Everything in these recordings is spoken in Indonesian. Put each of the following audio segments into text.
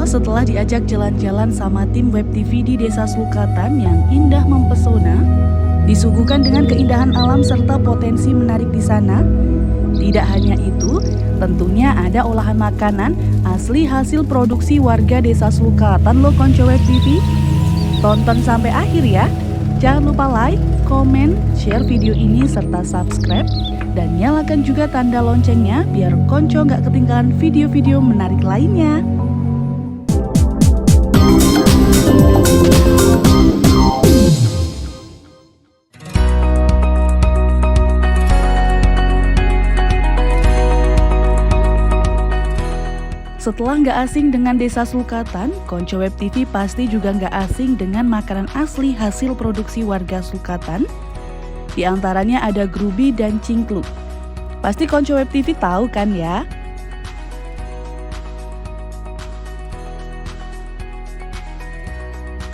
setelah diajak jalan-jalan sama tim Web TV di Desa Slukatan yang indah mempesona, disuguhkan dengan keindahan alam serta potensi menarik di sana. Tidak hanya itu, tentunya ada olahan makanan asli hasil produksi warga Desa Slukatan loh konco Web TV. Tonton sampai akhir ya. Jangan lupa like, komen, share video ini serta subscribe dan nyalakan juga tanda loncengnya biar konco nggak ketinggalan video-video menarik lainnya. Setelah nggak asing dengan Desa Slukatan, konco Web TV pasti juga nggak asing dengan makanan asli hasil produksi warga Slukatan. Di antaranya ada grubi dan cingkluk. Pasti konco Web TV tahu kan ya?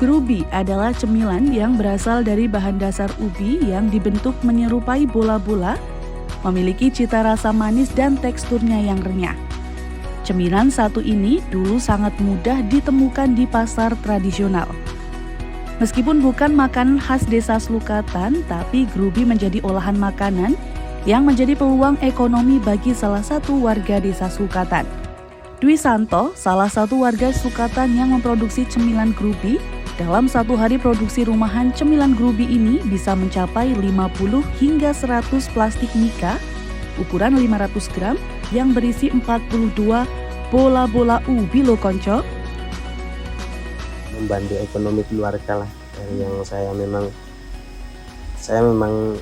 Grubi adalah cemilan yang berasal dari bahan dasar ubi yang dibentuk menyerupai bola-bola, memiliki cita rasa manis dan teksturnya yang renyah. Cemilan satu ini dulu sangat mudah ditemukan di pasar tradisional. Meskipun bukan makanan khas Desa Slukatan, tapi grubi menjadi olahan makanan yang menjadi peluang ekonomi bagi salah satu warga Desa Slukatan. Dwi Santo, salah satu warga Slukatan yang memproduksi cemilan grubi, dalam satu hari produksi rumahan cemilan grubi ini bisa mencapai 50 hingga 100 plastik mika ukuran 500 gram yang berisi 42 bola-bola ubi loh konco. Membantu ekonomi keluarga lah. Dari yang saya memang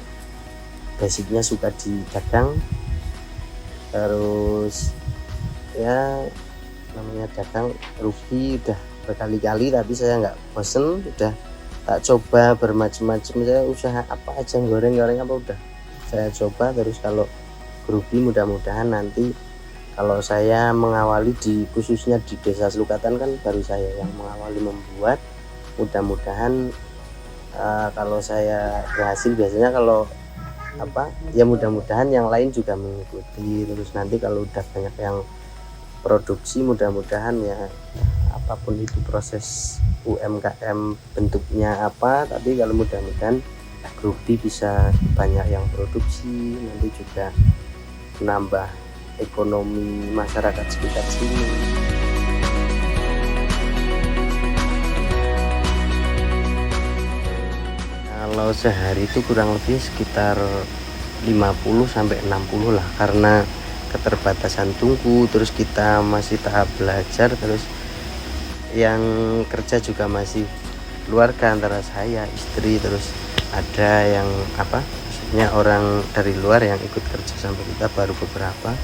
basicnya suka di dagang, terus ya namanya dagang rugi udah berkali-kali, tapi saya nggak bosen, udah tak coba bermacam-macam. Saya usaha apa aja, goreng-goreng apa udah saya coba. Terus kalau grubi mudah-mudahan nanti kalau saya mengawali khususnya di Desa Slukatan kan baru saya yang mengawali membuat, mudah-mudahan kalau saya berhasil, biasanya kalau ya mudah-mudahan yang lain juga mengikuti. Terus nanti kalau udah banyak yang produksi, mudah-mudahan ya apapun itu proses UMKM bentuknya apa, tapi kalau mudah-mudahan grubi bisa banyak yang produksi, nanti juga menambah ekonomi masyarakat sekitar sini. Kalau sehari itu kurang lebih sekitar 50 sampai 60 lah, karena keterbatasan tungku, terus kita masih tahap belajar, terus yang kerja juga masih keluarga antara saya, istri, terus ada yang maksudnya orang dari luar yang ikut kerja sampai kita baru beberapa.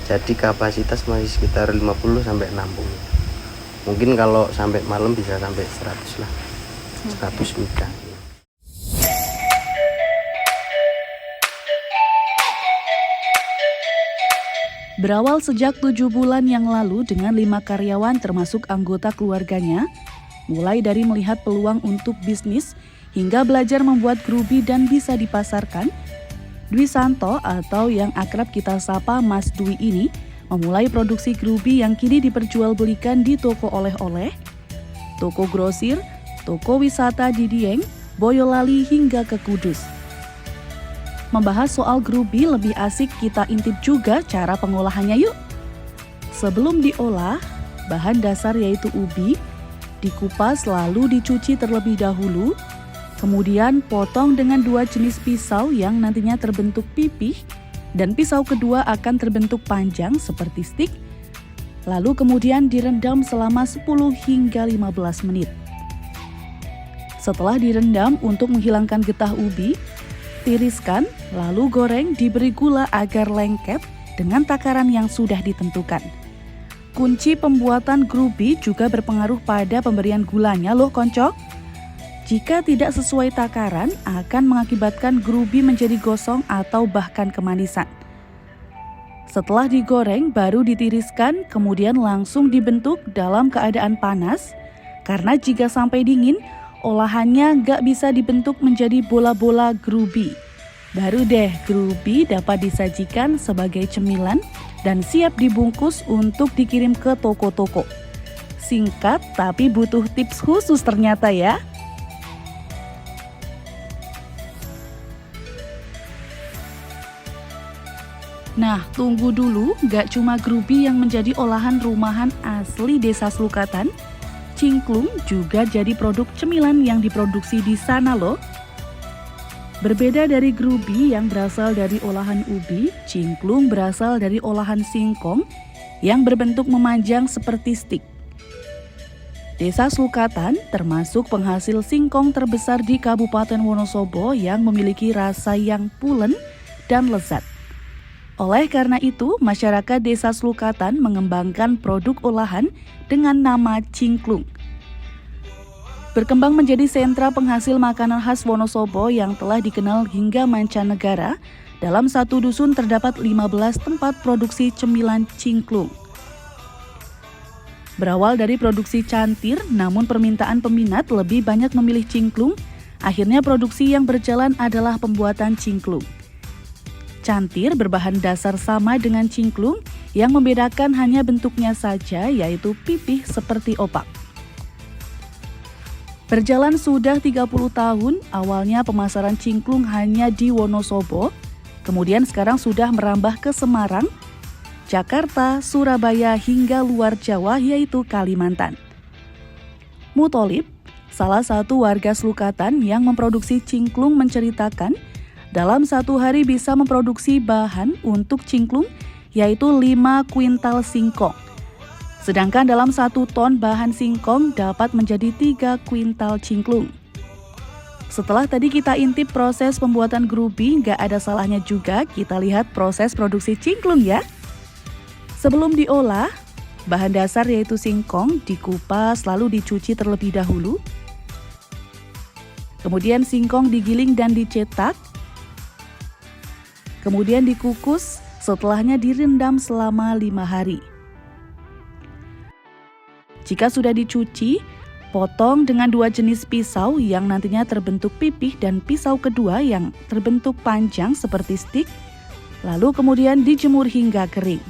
Jadi kapasitas masih sekitar 50 sampai 60. Mungkin kalau sampai malam bisa sampai 100 lah. 100 mika. Berawal sejak 7 bulan yang lalu dengan 5 karyawan termasuk anggota keluarganya, mulai dari melihat peluang untuk bisnis hingga belajar membuat grubi dan bisa dipasarkan, Dwi Santo atau yang akrab kita sapa Mas Dwi ini memulai produksi grubi yang kini diperjualbelikan di toko oleh-oleh, toko grosir, toko wisata di Dieng, Boyolali hingga ke Kudus. Membahas soal grubi lebih asik kita intip juga cara pengolahannya yuk. Sebelum diolah, bahan dasar yaitu ubi dikupas lalu dicuci terlebih dahulu, kemudian potong dengan 2 jenis pisau yang nantinya terbentuk pipih dan pisau kedua akan terbentuk panjang seperti stik, lalu kemudian direndam selama 10 hingga 15 menit. Setelah direndam untuk menghilangkan getah ubi, tiriskan, lalu goreng diberi gula agar lengket dengan takaran yang sudah ditentukan. Kunci pembuatan grubi juga berpengaruh pada pemberian gulanya loh konco. Jika tidak sesuai takaran, akan mengakibatkan grubi menjadi gosong atau bahkan kemanisan. Setelah digoreng, baru ditiriskan, kemudian langsung dibentuk dalam keadaan panas, karena jika sampai dingin, olahannya nggak bisa dibentuk menjadi bola-bola grubi. Baru deh grubi dapat disajikan sebagai cemilan dan siap dibungkus untuk dikirim ke toko-toko. singkat tapi butuh tips khusus ternyata ya. Nah, tunggu dulu, gak cuma grubi yang menjadi olahan rumahan asli Desa Slukatan, cingklung juga jadi produk cemilan yang diproduksi di sana loh. Berbeda dari grubi yang berasal dari olahan ubi, cingklung berasal dari olahan singkong yang berbentuk memanjang seperti stik. Desa Slukatan termasuk penghasil singkong terbesar di Kabupaten Wonosobo yang memiliki rasa yang pulen dan lezat. Oleh karena itu, masyarakat Desa Slukatan mengembangkan produk olahan dengan nama cingklung. Berkembang menjadi sentra penghasil makanan khas Wonosobo yang telah dikenal hingga mancanegara, dalam satu dusun terdapat 15 tempat produksi cemilan cingklung. Berawal dari produksi cantir, namun permintaan peminat lebih banyak memilih cingklung, akhirnya produksi yang berjalan adalah pembuatan cingklung. Cantir berbahan dasar sama dengan cingklung, yang membedakan hanya bentuknya saja, yaitu pipih seperti opak. Berjalan sudah 30 tahun, awalnya pemasaran cingklung hanya di Wonosobo, kemudian sekarang sudah merambah ke Semarang, Jakarta, Surabaya, hingga luar Jawa, yaitu Kalimantan. Mutolib, salah satu warga Slukatan yang memproduksi cingklung, menceritakan dalam satu hari bisa memproduksi bahan untuk cingklung yaitu 5 kuintal singkong. Sedangkan dalam 1 ton bahan singkong dapat menjadi 3 kuintal cingklung. Setelah tadi kita intip proses pembuatan grubi, gak ada salahnya juga kita lihat proses produksi cingklung ya. Sebelum diolah, bahan dasar yaitu singkong dikupas lalu dicuci terlebih dahulu. Kemudian singkong digiling dan dicetak. Kemudian dikukus, setelahnya direndam selama 5 hari. Jika sudah dicuci, potong dengan 2 jenis pisau yang nantinya terbentuk pipih dan pisau kedua yang terbentuk panjang seperti stik, lalu kemudian dijemur hingga kering.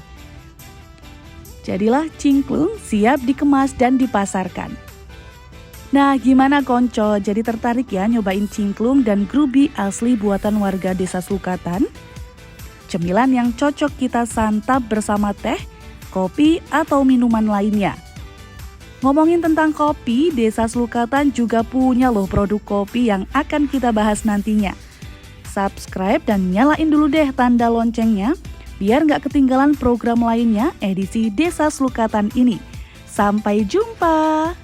Jadilah cingklung siap dikemas dan dipasarkan. Nah, gimana konco? Jadi tertarik ya nyobain cingklung dan grubi asli buatan warga Desa Slukatan? Cemilan yang cocok kita santap bersama teh, kopi, atau minuman lainnya. Ngomongin tentang kopi, Desa Slukatan juga punya loh produk kopi yang akan kita bahas nantinya. Subscribe dan nyalain dulu deh tanda loncengnya, biar nggak ketinggalan program lainnya edisi Desa Slukatan ini. Sampai jumpa!